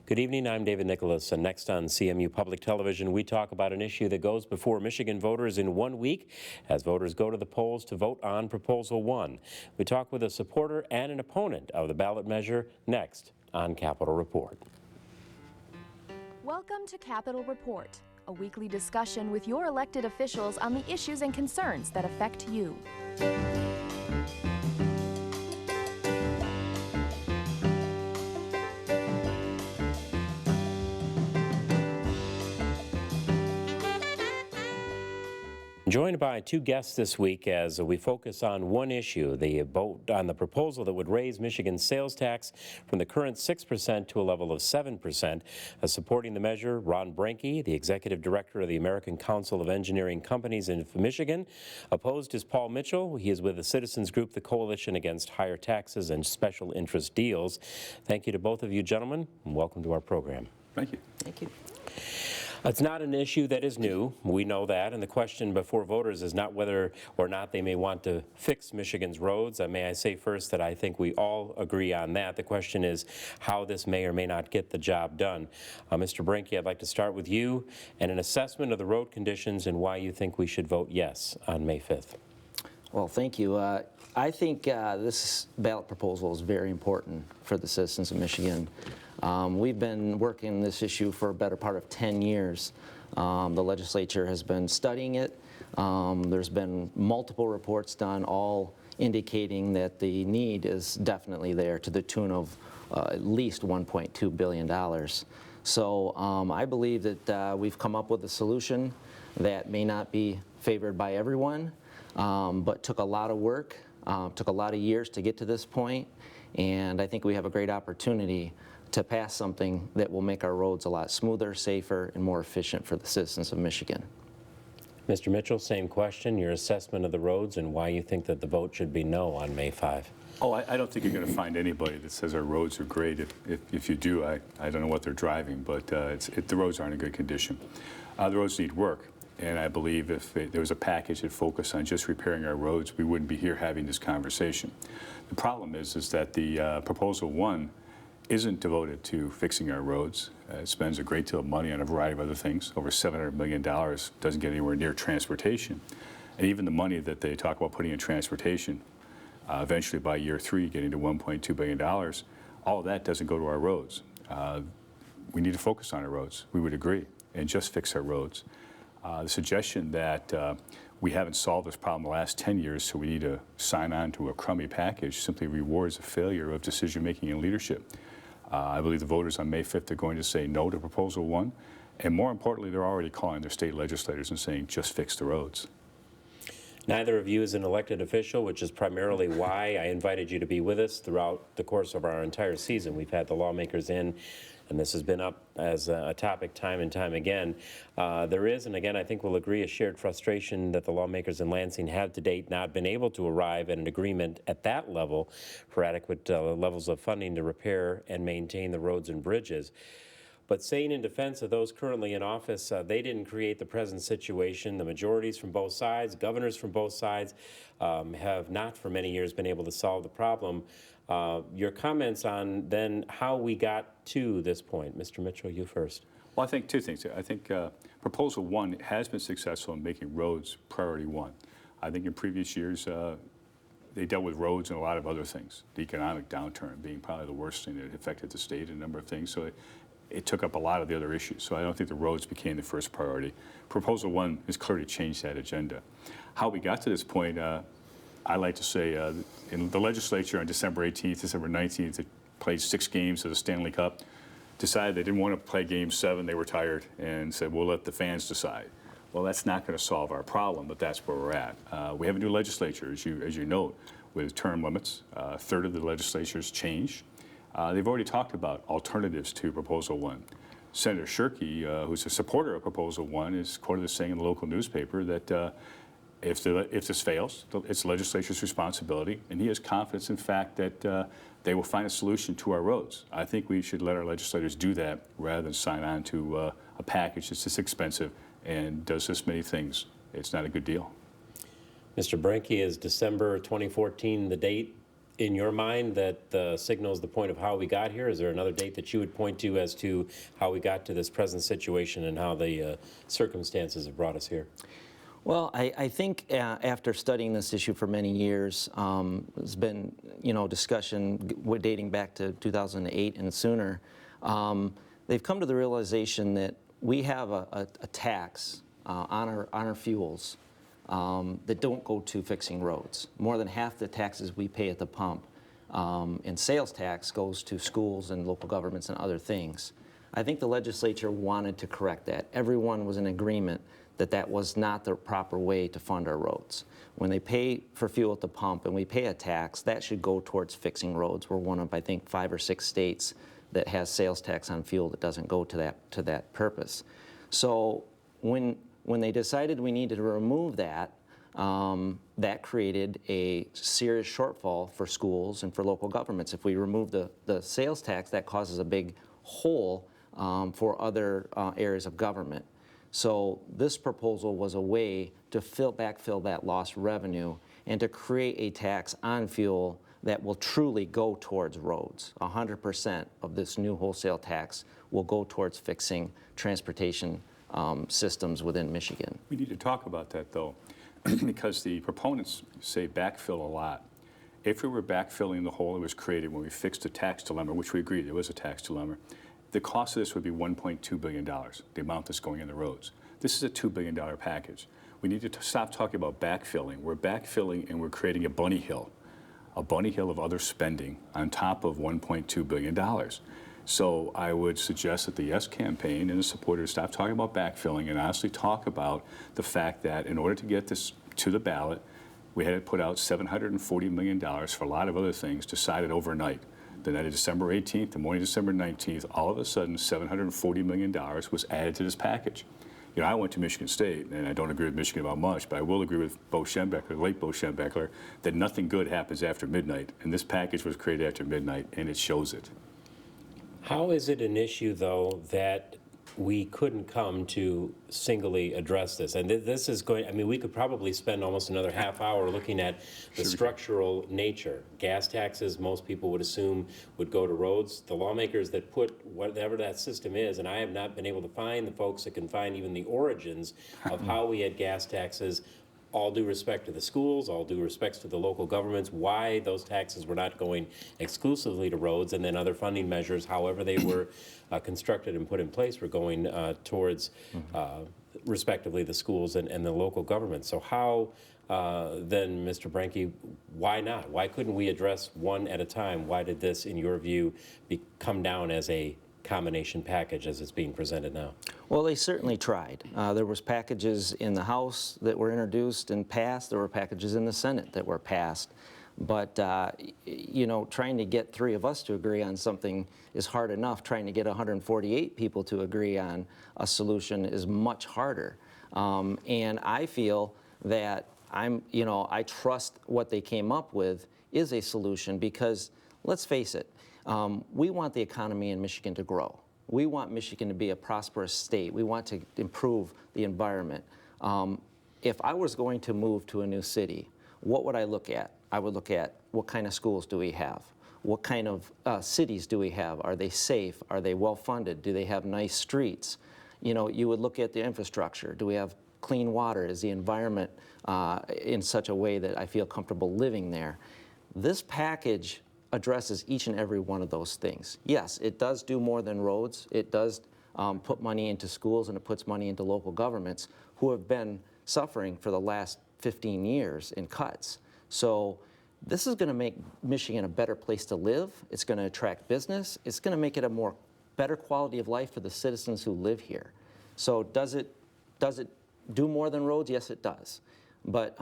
Good evening, I'm David Nicholas, and next on CMU Public Television, we talk about an issue that goes before Michigan voters in 1 week as voters go to the polls to vote on Proposal 1. We talk with a supporter and an opponent of the ballot measure next on Capitol Report. Welcome to Capitol Report, a weekly discussion with your elected officials on the issues and concerns that affect you. Joined by two guests this week as we focus on one issue, the vote on the proposal that would raise Michigan's sales tax from the current 6% to a level of 7%. Supporting the measure, Ron Brenke, the executive director of the American Council of Engineering Companies in Michigan. Opposed is Paul Mitchell. He is with the citizens group, the Coalition Against Higher Taxes and Special Interest Deals. Thank you to both of you gentlemen, and welcome to our program. Thank you. Thank you. It's not an issue that is new. We know that. And the question before voters is not whether or not they may want to fix Michigan's roads. May I say first that I think we all agree on that. The question is how this may or may not get the job done. Mr. Brenke, I'd like to start with you and an assessment of the road conditions and why you think we should vote yes on May 5th. Well, thank you. I think this ballot proposal is very important for the citizens of Michigan. We've been working this issue for a better part of 10 years. The legislature has been studying it. There's been multiple reports done, all indicating that the need is definitely there to the tune of at least $1.2 billion. So I believe that we've come up with a solution that may not be favored by everyone, but took a lot of work, took a lot of years to get to this point, and I think we have a great opportunity to pass something that will make our roads a lot smoother, safer, and more efficient for the citizens of Michigan. Mr. Mitchell, same question, your assessment of the roads and why you think that the vote should be no on May 5. Oh, I don't think you're going to find anybody that says our roads are great. If you do, I don't know what they're driving, but the roads aren't in good condition. The roads need work, and I believe if there was a package that focused on just repairing our roads, we wouldn't be here having this conversation. The problem is that the Proposal 1 isn't devoted to fixing our roads. It spends a great deal of money on a variety of other things. Over $700 million doesn't get anywhere near transportation. And even the money that they talk about putting in transportation, eventually by year 3 getting to $1.2 billion, all of that doesn't go to our roads. We need to focus on our roads, we would agree, and just fix our roads. The suggestion that we haven't solved this problem the last 10 years, so we need to sign on to a crummy package simply rewards a failure of decision-making and leadership. I believe the voters on May 5th are going to say no to Proposal 1, and more importantly, they're already calling their state legislators and saying, just fix the roads. Neither of you is an elected official, which is primarily why I invited you to be with us throughout the course of our entire season. We've had the lawmakers in, and this has been up as a topic time and time again. There is, and again, I think we'll agree, a shared frustration that the lawmakers in Lansing have to date not been able to arrive at an agreement at that level for adequate levels of funding to repair and maintain the roads and bridges. But saying in defense of those currently in office, they didn't create the present situation. The majorities from both sides, governors from both sides, have not for many years been able to solve the problem. Your comments on then how we got to this point. Mr. Mitchell, you first. Well, I think two things. I think Proposal 1 has been successful in making roads priority 1. I think in previous years, they dealt with roads and a lot of other things. The economic downturn being probably the worst thing that affected the state and a number of things. So it took up a lot of the other issues. So I don't think the roads became the first priority. Proposal 1 has clearly changed that agenda. How we got to this point, I like to say in the legislature on December 18th, December 19th, they played 6 games of the Stanley Cup, decided they didn't want to play Game 7, they were tired, and said, we'll let the fans decide. Well, that's not going to solve our problem, but that's where we're at. We have a new legislature, as you note, with term limits. A third of the legislature's changed. They've already talked about alternatives to Proposal 1. Senator Shirkey, who's a supporter of Proposal 1, is quoted as saying in the local newspaper that if this fails, it's the legislature's responsibility, and he has confidence, in fact, that they will find a solution to our roads. I think we should let our legislators do that rather than sign on to a package that's this expensive and does this many things. It's not a good deal. Mr. Brenke, is December 2014 the date in your mind that signals the point of how we got here? Is there another date that you would point to as to how we got to this present situation and how the circumstances have brought us here? Well, I think after studying this issue for many years, there's been, discussion dating back to 2008 and sooner. They've come to the realization that we have a tax on our fuels that don't go to fixing roads. More than half the taxes we pay at the pump and sales tax goes to schools and local governments and other things. I think the legislature wanted to correct that. Everyone was in agreement that that was not the proper way to fund our roads. When they pay for fuel at the pump and we pay a tax, that should go towards fixing roads. We're one of, I think, 5 or 6 states that has sales tax on fuel that doesn't go to that purpose. So when they decided we needed to remove that, that created a serious shortfall for schools and for local governments. If we remove the sales tax, that causes a big hole for other areas of government. So this proposal was a way to backfill that lost revenue and to create a tax on fuel that will truly go towards roads. 100% of this new wholesale tax will go towards fixing transportation systems within Michigan. We need to talk about that, though, because the proponents say backfill a lot. If we were backfilling the hole that was created when we fixed the tax dilemma, which we agreed there was a tax dilemma, the cost of this would be $1.2 billion, the amount that's going in the roads. This is a $2 billion package. We need to stop talking about backfilling. We're backfilling and we're creating a bunny hill of other spending on top of $1.2 billion. So I would suggest that the Yes campaign and the supporters stop talking about backfilling and honestly talk about the fact that in order to get this to the ballot, we had to put out $740 million for a lot of other things decided overnight. The night of December 18th, the morning of December 19th, all of a sudden $740 million was added to this package. You know, I went to Michigan State, and I don't agree with Michigan about much, but I will agree with Bo Schembechler, late Bo Schembechler, that nothing good happens after midnight. And this package was created after midnight, and it shows it. How is it an issue, though, that we couldn't come to singly address this? And this is going, I mean, we could probably spend almost another half hour looking at the structural nature. Gas taxes, most people would assume, would go to roads. The lawmakers that put whatever that system is, and I have not been able to find the folks that can find even the origins of how we had gas taxes. All due respect to the schools, all due respect to the local governments, why those taxes were not going exclusively to roads, and then other funding measures, however they were constructed and put in place, were going towards, respectively, the schools and the local government. So how, then, Mr. Branke, why not? Why couldn't we address one at a time? Why did this, in your view, come down as a combination package as it's being presented now? Well, they certainly tried. There was packages in the House that were introduced and passed. There were packages in the Senate that were passed. But, you know, trying to get 3 of us to agree on something is hard enough. Trying to get 148 people to agree on a solution is much harder. And I feel that I trust what they came up with is a solution because, let's face it, we want the economy in Michigan to grow. We want Michigan to be a prosperous state. We want to improve the environment. If I was going to move to a new city, what would I look at? I would look at what kind of schools do we have? What kind of cities do we have? Are they safe? Are they well-funded? Do they have nice streets? You know, you would look at the infrastructure. Do we have clean water? Is the environment in such a way that I feel comfortable living there? This package addresses each and every one of those things. Yes, it does do more than roads. It does put money into schools and it puts money into local governments who have been suffering for the last 15 years in cuts. So this is going to make Michigan a better place to live. It's going to attract business. It's going to make it a better quality of life for the citizens who live here. So does it do more than roads? Yes, it does. But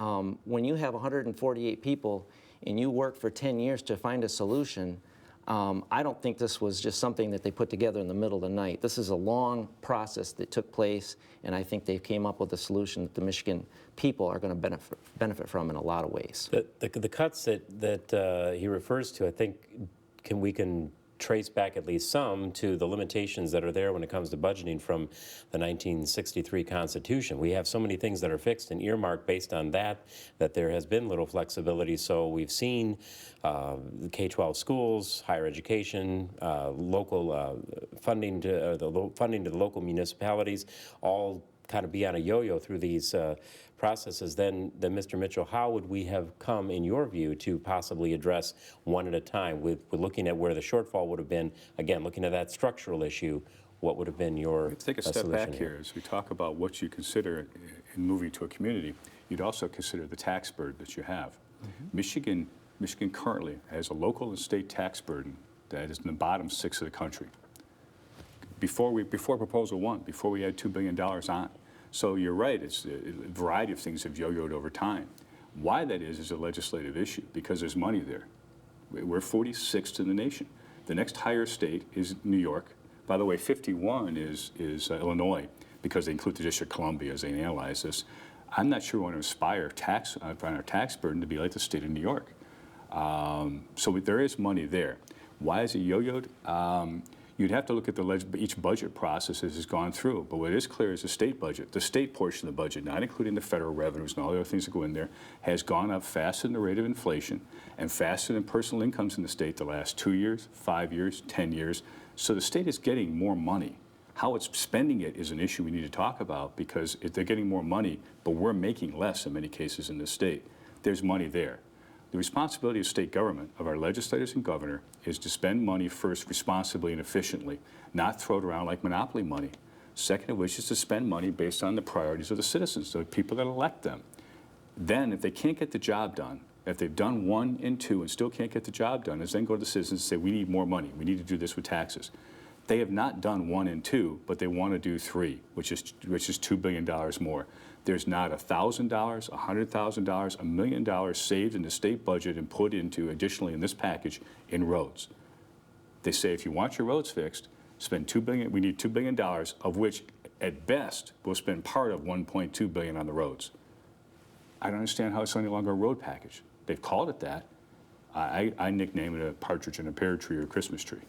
when you have 148 people and you work for 10 years to find a solution, I don't think this was just something that they put together in the middle of the night. This is a long process that took place, and I think they came up with a solution that the Michigan people are going to benefit from in a lot of ways. The cuts that he refers to, I think we can trace back at least some to the limitations that are there when it comes to budgeting from the 1963 Constitution. We have so many things that are fixed and earmarked based on that there has been little flexibility. So we've seen K-12 schools, higher education, local funding to funding to the local municipalities, all kind of be on a yo-yo through these processes. Then, Mr. Mitchell, how would we have come, in your view, to possibly address one at a time with looking at where the shortfall would have been? Again, looking at that structural issue, what would have been your Let's take a step back here. As we talk about what you consider in moving to a community, you'd also consider the tax burden that you have. Michigan currently has a local and state tax burden that is in the bottom 6 of the country. Before Proposal 1, before we had $2 billion on. So you're right, it's a variety of things have yo-yoed over time. Why that is a legislative issue, because there's money there. We're 46th in the nation. The next higher state is New York. By the way, 51 is Illinois, because they include the District of Columbia as they analyze this. I'm not sure we want to aspire on our tax burden to be like the state of New York. So there is money there. Why is it yo-yoed? You'd have to look at each budget process as it's gone through. But what is clear is the state budget, the state portion of the budget, not including the federal revenues and all the other things that go in there, has gone up faster than the rate of inflation and faster than personal incomes in the state the last 2 years, 5 years, 10 years. So the state is getting more money. How it's spending it is an issue we need to talk about, because if they're getting more money, but we're making less in many cases in the state, there's money there. The responsibility of state government, of our legislators and governor, is to spend money first responsibly and efficiently, not throw it around like monopoly money. Second of which is to spend money based on the priorities of the citizens, the people that elect them. Then, if they can't get the job done, if they've done 1 and 2 and still can't get the job done, is then go to the citizens and say, we need more money. We need to do this with taxes. They have not done 1 and 2, but they want to do 3, which is $2 billion more. There's not $1,000, $100,000, $1 million saved in the state budget and put into, additionally in this package, in roads. They say if you want your roads fixed, spend $2 billion. We need $2 billion, of which, at best, we'll spend part of $1.2 billion on the roads. I don't understand how it's any longer a road package. They've called it that. I nickname it a partridge in a pear tree or a Christmas tree.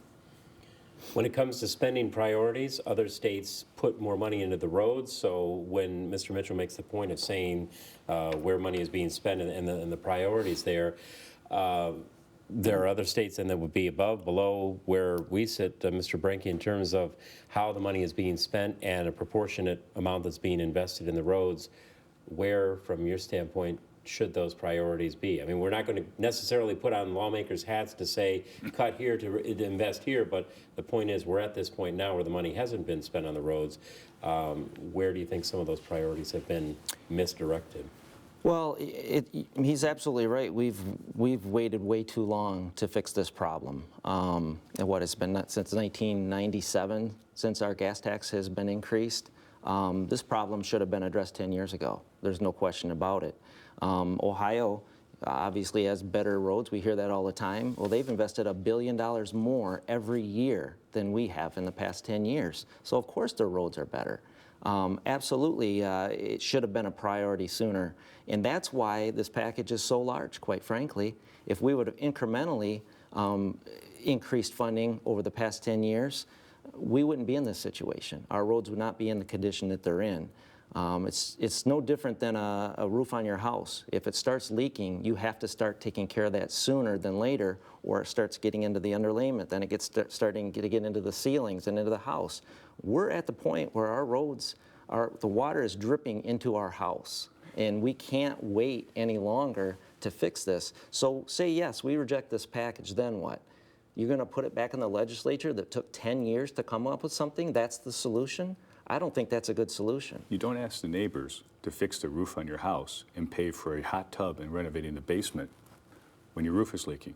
When it comes to spending priorities, other states put more money into the roads. So when Mr. Mitchell makes the point of saying where money is being spent and the priorities there are other states then that would be above, below where we sit, Mr. Brenke, in terms of how the money is being spent and a proportionate amount that's being invested in the roads. Where, from your standpoint, should those priorities be? I mean, we're not going to necessarily put on lawmakers' hats to say, cut here to invest here, but the point is we're at this point now where the money hasn't been spent on the roads. Where do you think some of those priorities have been misdirected? Well, he's absolutely right. We've waited way too long to fix this problem. And what it's been since 1997, since our gas tax has been increased. This problem should have been addressed 10 years ago. There's no question about it. Ohio obviously has better roads. We hear that all the time. Well, they've invested $1 billion more every year than we have in the past 10 years. So of course their roads are better. Absolutely, it should have been a priority sooner. And that's why this package is so large, quite frankly. If we would have incrementally increased funding over the past 10 years, we wouldn't be in this situation. Our roads would not be in the condition that they're in. It's no different than a roof on your house. If it starts leaking, you have to start taking care of that sooner than later, or it starts getting into the underlayment, then it gets starting to get into the ceilings and into the house. We're at the point where our roads, the water is dripping into our house, and we can't wait any longer to fix this. So say yes, we reject this package, then what? You're going to put it back in the legislature that took 10 years to come up with something? That's the solution? I don't think that's a good solution. You don't ask the neighbors to fix the roof on your house and pay for a hot tub and renovating the basement when your roof is leaking.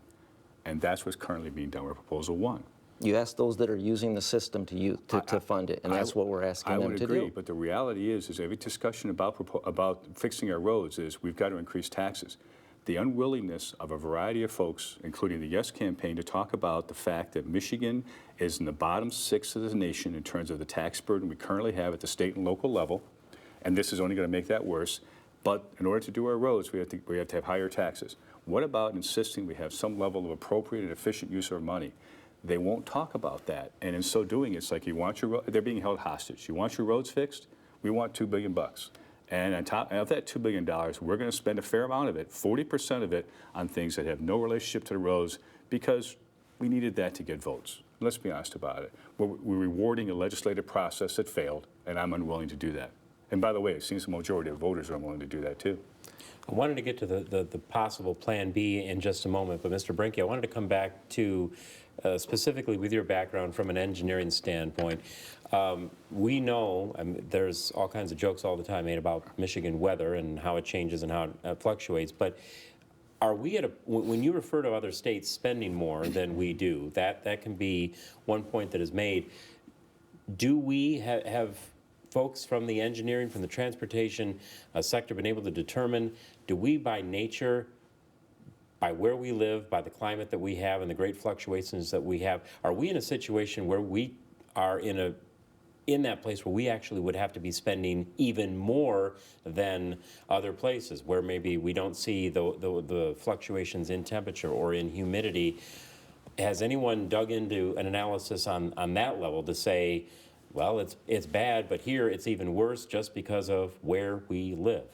And that's what's currently being done with Proposal 1. You ask those that are using the system to fund it, and that's what we're asking them to do. I would agree, but the reality is every discussion about fixing our roads is we've got to increase taxes. The unwillingness of a variety of folks, including the Yes campaign, to talk about the fact that Michigan is in the bottom 6 of the nation in terms of the tax burden we currently have at the state and local level, and this is only going to make that worse. But in order to do our roads, we have to have higher taxes. What about insisting we have some level of appropriate and efficient use of our money? they won't talk about that. And in so doing, it's like they're being held hostage. You want your roads fixed? We want $2 billion. And on top of that $2 billion, we're going to spend a fair amount of it, 40% of it, on things that have no relationship to the roads because we needed that to get votes. Let's be honest about it. We're rewarding a legislative process that failed, and I'm unwilling to do that. And by the way, it seems the majority of voters are unwilling to do that too. I wanted to get to the possible Plan B in just a moment, but Mr. Brinke, I wanted to come back to specifically with your background from an engineering standpoint. We know, there's all kinds of jokes all the time made about Michigan weather and how it changes and how it fluctuates, but are we when you refer to other states spending more than we do, that can be one point that is made. Do we have folks from the engineering, from the transportation sector been able to determine, do we by nature, by where we live, by the climate that we have and the great fluctuations that we have, are we in a situation where we are in that place where we actually would have to be spending even more than other places where maybe we don't see the fluctuations in temperature or in humidity? Has anyone dug into an analysis on that level to say, well, it's bad, but here it's even worse just because of where we live?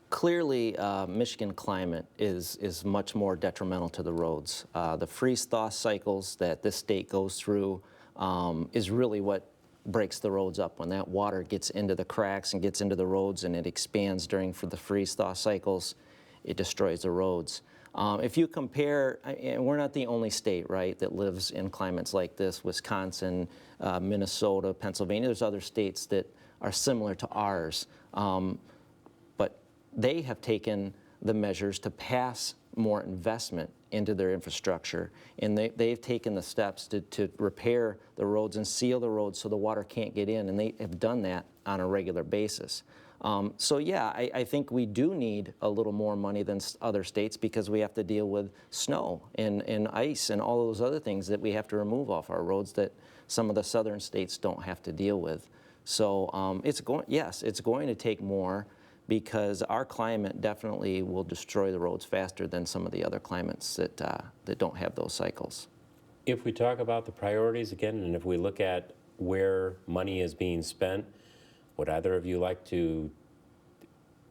Clearly, Michigan climate is much more detrimental to the roads. The freeze-thaw cycles that this state goes through is really what breaks the roads up. When that water gets into the cracks and gets into the roads and it expands for the freeze-thaw cycles, it destroys the roads. If you compare, and we're not the only state, right, that lives in climates like this, Wisconsin, Minnesota, Pennsylvania, there's other states that are similar to ours. But they have taken the measures to pass more investment into their infrastructure, and they've taken the steps to repair the roads and seal the roads so the water can't get in, and they have done that on a regular basis. So yeah, I think we do need a little more money than other states because we have to deal with snow and ice and all those other things that we have to remove off our roads that some of the southern states don't have to deal with. So it's going to take more because our climate definitely will destroy the roads faster than some of the other climates that don't have those cycles. If we talk about the priorities again, and if we look at where money is being spent, would either of you like to,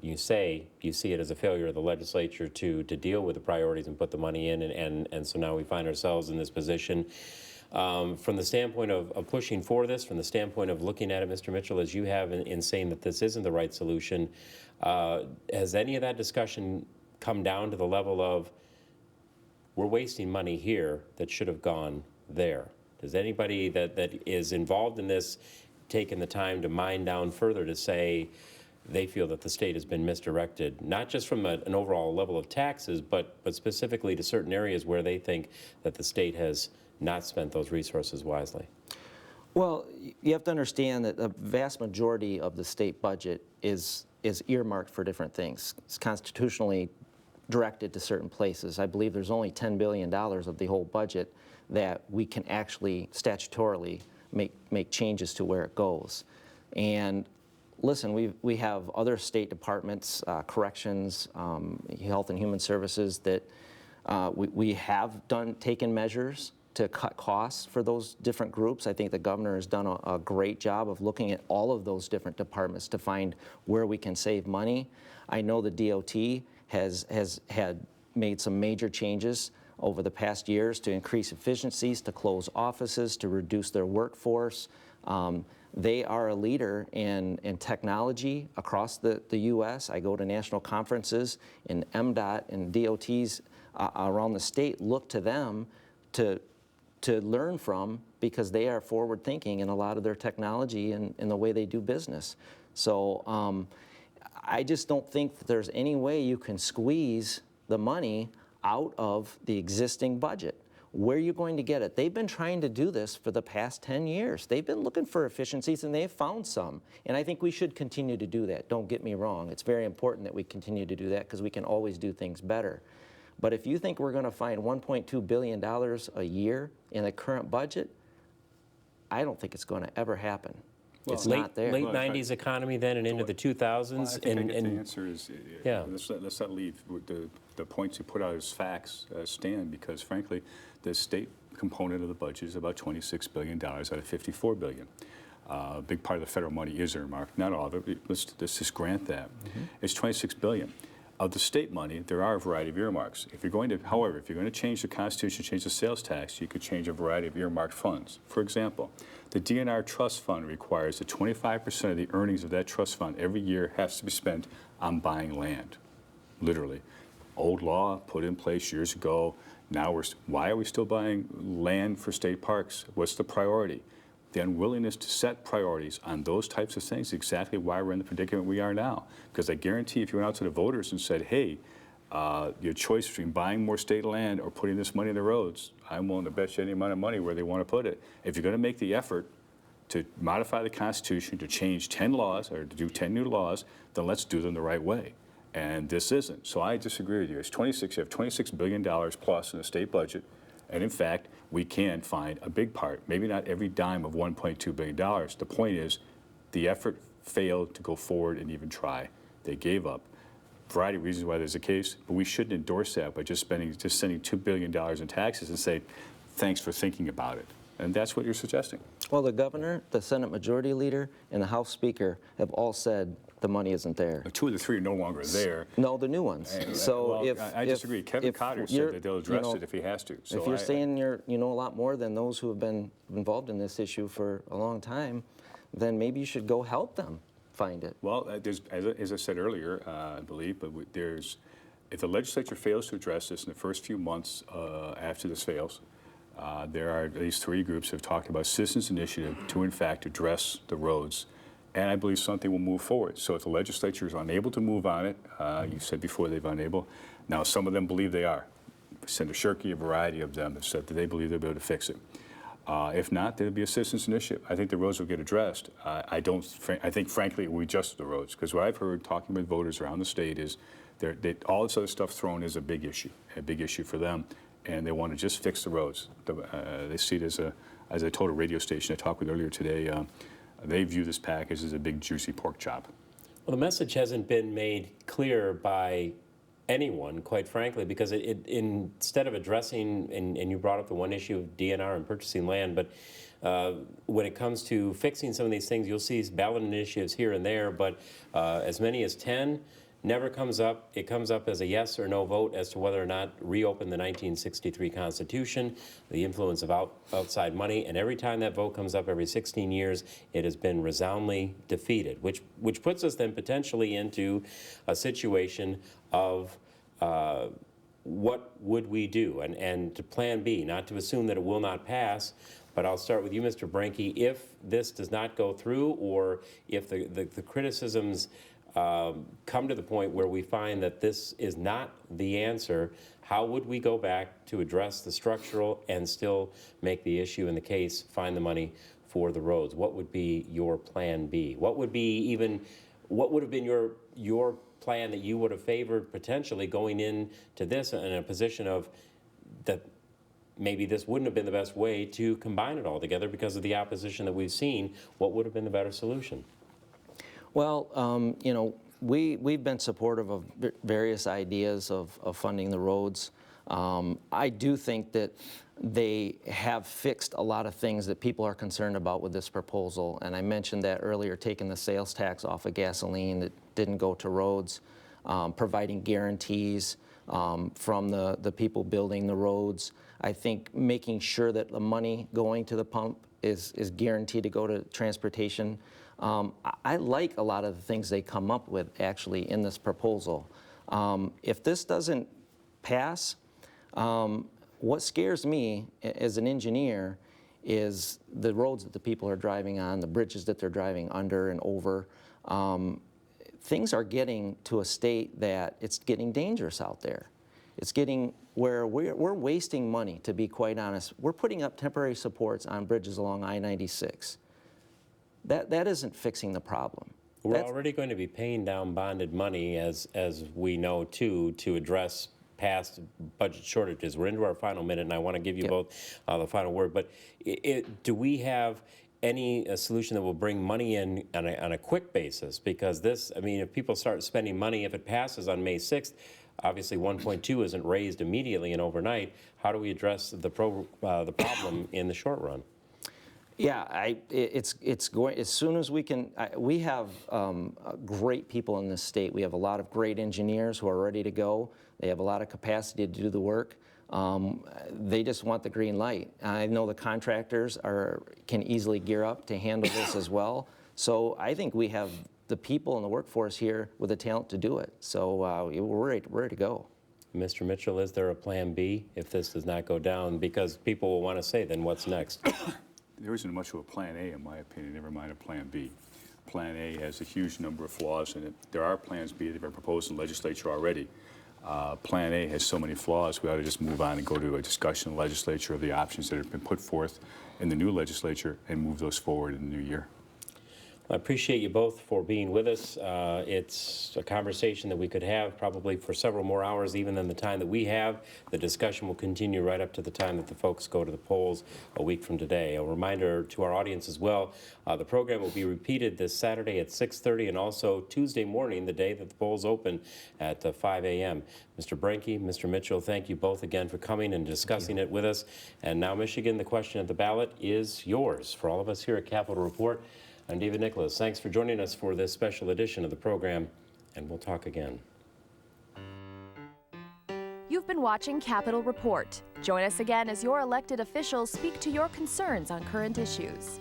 you see it as a failure of the legislature to deal with the priorities and put the money in, and so now we find ourselves in this position. From the standpoint of pushing for this, from the standpoint of looking at it, Mr. Mitchell, as you have in saying that this isn't the right solution, has any of that discussion come down to the level of we're wasting money here that should have gone there? Does anybody that is involved in this taken the time to mine down further to say they feel that the state has been misdirected, not just from an overall level of taxes, but specifically to certain areas where they think that the state has not spent those resources wisely? Well, you have to understand that the vast majority of the state budget is earmarked for different things. It's constitutionally directed to certain places. I believe there's only $10 billion of the whole budget that we can actually statutorily make changes to where it goes. And listen, we have other state departments, corrections, health and human services that we have taken measures to cut costs for those different groups. I think the governor has done a great job of looking at all of those different departments to find where we can save money. I know the DOT has had made some major changes over the past years to increase efficiencies, to close offices, to reduce their workforce. They are a leader in technology across the U.S. I go to national conferences, and MDOT and DOTs around the state look to them to learn from because they are forward thinking in a lot of their technology and in the way they do business. So I just don't think that there's any way you can squeeze the money out of the existing budget. Where are you going to get it? They've been trying to do this for the past 10 years. They've been looking for efficiencies and they've found some. And I think we should continue to do that. Don't get me wrong. It's very important that we continue to do that because we can always do things better. But if you think we're going to find $1.2 billion a year in the current budget, I don't think it's going to ever happen. Well, it's not there. Late 90s economy then and into the 2000s. Well, I think the answer is, yeah. let's not leave the points you put out as facts stand, because frankly, the state component of the budget is about $26 billion out of $54 billion. A big part of the federal money is earmarked, not all of it. Let's just grant that. It's $26 billion. Of the state money, there are a variety of earmarks. If you're going to, however, if you're going to change the Constitution, change the sales tax, you could change a variety of earmarked funds. For example, the DNR trust fund requires that 25% of the earnings of that trust fund every year has to be spent on buying land, literally. Old law put in place years ago. Now why are we still buying land for state parks? What's the priority? The unwillingness to set priorities on those types of things is exactly why we're in the predicament we are now. Because I guarantee if you went out to the voters and said, hey, your choice between buying more state land or putting this money in the roads, I'm willing to bet you any amount of money where they want to put it. If you're going to make the effort to modify the Constitution, to change 10 laws or to do 10 new laws, then let's do them the right way. And this isn't. So I disagree with you. It's 26, you have $26 billion plus in the state budget. And in fact, we can find a big part, maybe not every dime of $1.2 billion. The point is, the effort failed to go forward and even try. They gave up. A variety of reasons why there's a case, but we shouldn't endorse that by just sending $2 billion in taxes and say, thanks for thinking about it. And that's what you're suggesting. Well, the governor, the Senate Majority Leader, and the House Speaker have all said the money isn't there. Two of the three are no longer there. No, the new ones. So well, I disagree. Kevin Cotter said that they'll address it if he has to. So if you're saying you know a lot more than those who have been involved in this issue for a long time, then maybe you should go help them find it. Well, as I said earlier, I believe, but if the legislature fails to address this in the first few months after this fails, there are at least 3 groups who have talked about citizens' initiative to, in fact, address the roads. And I believe something will move forward. So if the legislature is unable to move on it, you said before they've unable, now some of them believe they are. Senator Shirkey, a variety of them have said that they believe they'll be able to fix it. If not, there'll be a citizens' initiative. I think the roads will get addressed. I think, frankly, we adjust the roads. Because what I've heard talking with voters around the state is all this other stuff thrown is a big issue for them. And they want to just fix the roads. They see it as I told a radio station I talked with earlier today, they view this package as a big, juicy pork chop. Well, the message hasn't been made clear by anyone, quite frankly, because instead of addressing, and you brought up the one issue of DNR and purchasing land, but when it comes to fixing some of these things, you'll see ballot initiatives here and there, but as many as 10 never comes up. It comes up as a yes or no vote as to whether or not reopen the 1963 Constitution, the influence of outside money, and every time that vote comes up every 16 years, it has been resoundingly defeated, which puts us then potentially into a situation of what would we do, and to plan B, not to assume that it will not pass. But I'll start with you, Mr. Brinke. If this does not go through, or if the criticisms come to the point where we find that this is not the answer, how would we go back to address the structural and still make the issue in the case, find the money for the roads? What would be your plan B? What would have been your plan that you would have favored potentially going into this in a position of that maybe this wouldn't have been the best way to combine it all together because of the opposition that we've seen? What would have been the better solution? Well, you know, we've been supportive of various ideas of funding the roads. I do think that they have fixed a lot of things that people are concerned about with this proposal. And I mentioned that earlier, taking the sales tax off of gasoline that didn't go to roads, providing guarantees from the people building the roads. I think making sure that the money going to the pump is guaranteed to go to transportation. I like a lot of the things they come up with actually in this proposal. If this doesn't pass, what scares me as an engineer is the roads that the people are driving on, the bridges that they're driving under and over. Things are getting to a state that it's getting dangerous out there. It's getting where we're wasting money, to be quite honest. We're putting up temporary supports on bridges along I-96. That isn't fixing the problem. We're already going to be paying down bonded money, as we know, too, to address past budget shortages. We're into our final minute, and I want to give you both the final word. But do we have any solution that will bring money in on a quick basis, because this, I mean, if people start spending money, if it passes on May 6th, obviously 1.2 isn't raised immediately and overnight. How do we address the problem in the short run? Yeah, it's going, as soon as we can, we have great people in this state. We have a lot of great engineers who are ready to go. They have a lot of capacity to do the work. They just want the green light. I know the contractors can easily gear up to handle this as well. So I think we have the people in the workforce here with the talent to do it. So we're ready to go. Mr. Mitchell, is there a plan B if this does not go down? Because people will want to say, then what's next? There isn't much of a plan A, in my opinion, never mind a plan B. Plan A has a huge number of flaws in it. There are plans B that have been proposed in the legislature already. Plan A has so many flaws, we ought to just move on and go to a discussion in the legislature of the options that have been put forth in the new legislature and move those forward in the new year. I appreciate you both for being with us. It's a conversation that we could have probably for several more hours even than the time that we have. The discussion will continue right up to the time that the folks go to the polls a week from today. A reminder to our audience as well, the program will be repeated this Saturday at 6:30 and also Tuesday morning, the day that the polls open at 5 a.m. Mr. Brenke, Mr. Mitchell, thank you both again for coming and discussing it with us. And now, Michigan, the question at the ballot is yours. For all of us here at Capitol Report, I'm David Nicholas. Thanks for joining us for this special edition of the program, and we'll talk again. You've been watching Capitol Report. Join us again as your elected officials speak to your concerns on current issues.